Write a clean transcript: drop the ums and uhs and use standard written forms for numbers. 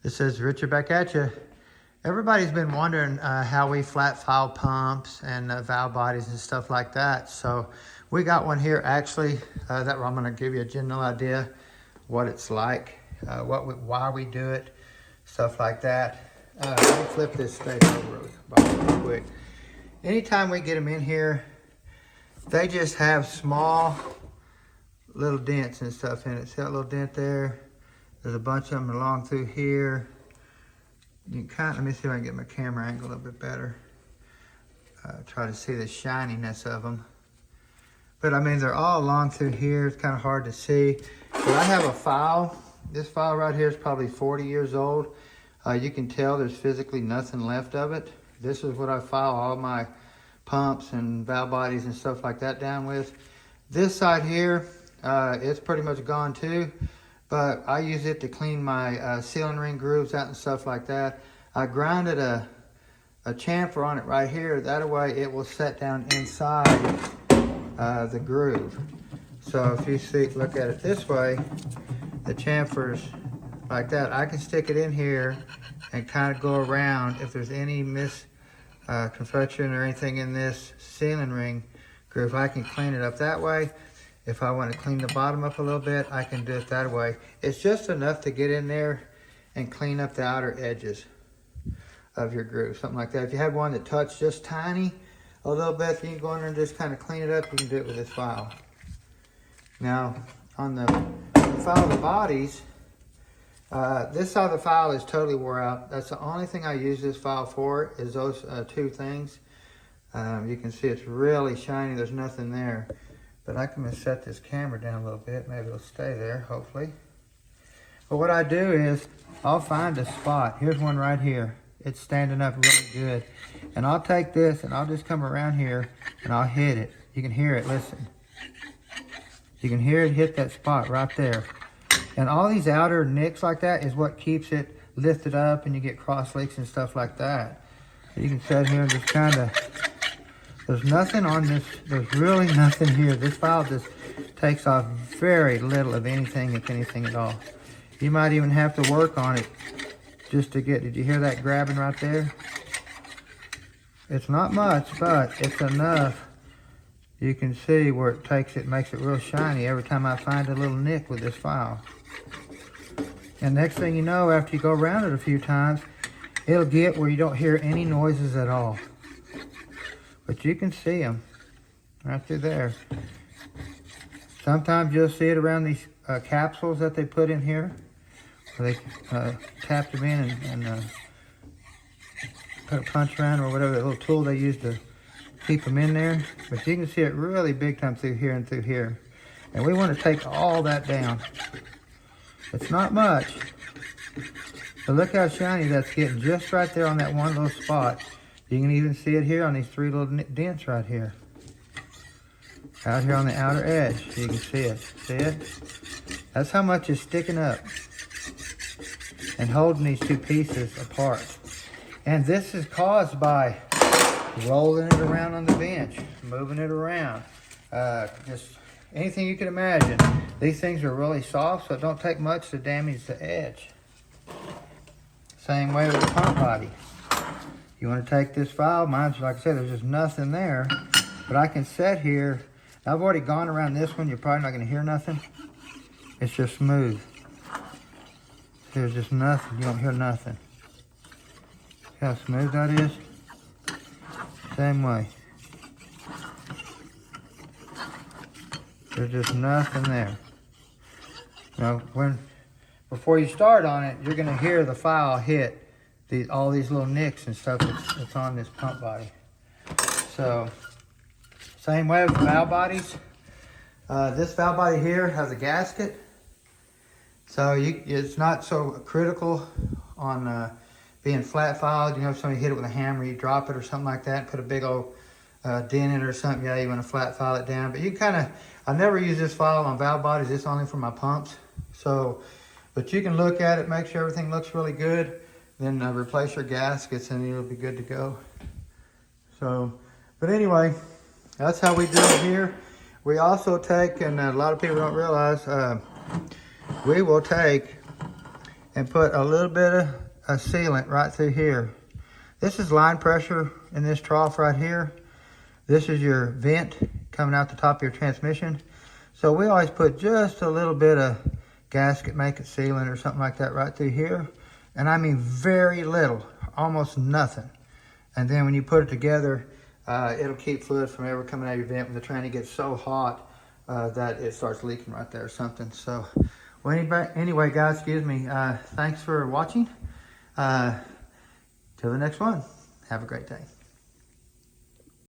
This is Richard back at you. Everybody's been wondering how we flat file pumps and valve bodies and stuff like that. So we got one here actually that I'm going to give you a general idea what it's like, why we do it, stuff like that. Let me flip this stage over real quick. Anytime we get them in here, they just have small little dents and stuff in it. See that little dent there? There's a bunch of them along through here. You can let me see if I can get my camera angle a little bit better. Try to see the shininess of them. But I mean, they're all along through here. It's kind of hard to see. But I have a file. This file right here is probably 40 years old. You can tell there's physically nothing left of it. This is what I file all my pumps and valve bodies and stuff like that down with. This side here, it's pretty much gone too. But I use it to clean my sealing ring grooves out and stuff like that. I grounded a chamfer on it right here. That way it will set down inside the groove. So if you see, look at it this way, the chamfer's like that. I can stick it in here and kind of go around. If there's any misconstruction or anything in this sealing ring groove, I can clean it up that way. If I want to clean the bottom up a little bit, I can do it that way. It's just enough to get in there and clean up the outer edges of your groove, something like that. If you have one that touched just tiny, a little bit, you can go in there and just kind of clean it up. You can do it with this file. Now, on the file of the bodies, this side of the file is totally wore out. That's the only thing I use this file for, is those two things. You can see it's really shiny. There's nothing there. But I can just set this camera down a little bit. Maybe it'll stay there, hopefully. But what I do is, I'll find a spot. Here's one right here. It's standing up really good. And I'll take this and I'll just come around here and I'll hit it. You can hear it, listen. You can hear it hit that spot right there. And all these outer nicks like that is what keeps it lifted up and you get cross leaks and stuff like that. So you can sit here and just kind of, there's nothing on this, there's really nothing here. This file just takes off very little of anything, if anything at all. You might even have to work on it just to get, did you hear that grabbing right there? It's not much, but it's enough. You can see where it takes it, makes it real shiny every time I find a little nick with this file. And next thing you know, after you go around it a few times, it'll get where you don't hear any noises at all. But you can see them right through there. Sometimes you'll see it around these capsules that they put in here. Where they tap them in and put a punch around or whatever, that little tool they use to keep them in there. But you can see it really big time through here and through here. And we want to take all that down. It's not much. But look how shiny that's getting just right there on that one little spot. You can even see it here on these three little dents right here. Out here on the outer edge, you can see it. See it? That's how much is sticking up and holding these two pieces apart. And this is caused by rolling it around on the bench, moving it around, just anything you can imagine. These things are really soft, so it don't take much to damage the edge. Same way with the pump body. You want to take this file, mine's, like I said, there's just nothing there, but I can set here. I've already gone around this one. You're probably not going to hear nothing. It's just smooth. There's just nothing. You don't hear nothing. See how smooth that is? Same way. There's just nothing there. Now, before you start on it, you're going to hear the file hit all these little nicks and stuff that's on this pump body. So, same way with valve bodies. This valve body here has a gasket. So it's not so critical on being flat filed. You know, if somebody hit it with a hammer, you drop it or something like that, put a big old dent in it or something, yeah, you want to flat file it down. But you kind of, I never use this file on valve bodies. It's only for my pumps. So, but you can look at it, make sure everything looks really good. Then replace your gaskets and you'll be good to go. So, but anyway, that's how we do it here. We also take, and a lot of people don't realize, we will take and put a little bit of a sealant right through here. This is line pressure in this trough right here. This is your vent coming out the top of your transmission. So we always put just a little bit of gasket make it sealant or something like that right through here. And I mean very little, almost nothing. And then when you put it together, it'll keep fluid from ever coming out of your vent when the tranny gets so hot that it starts leaking right there or something. So, well, anyway, guys, excuse me. Thanks for watching. Till the next one. Have a great day.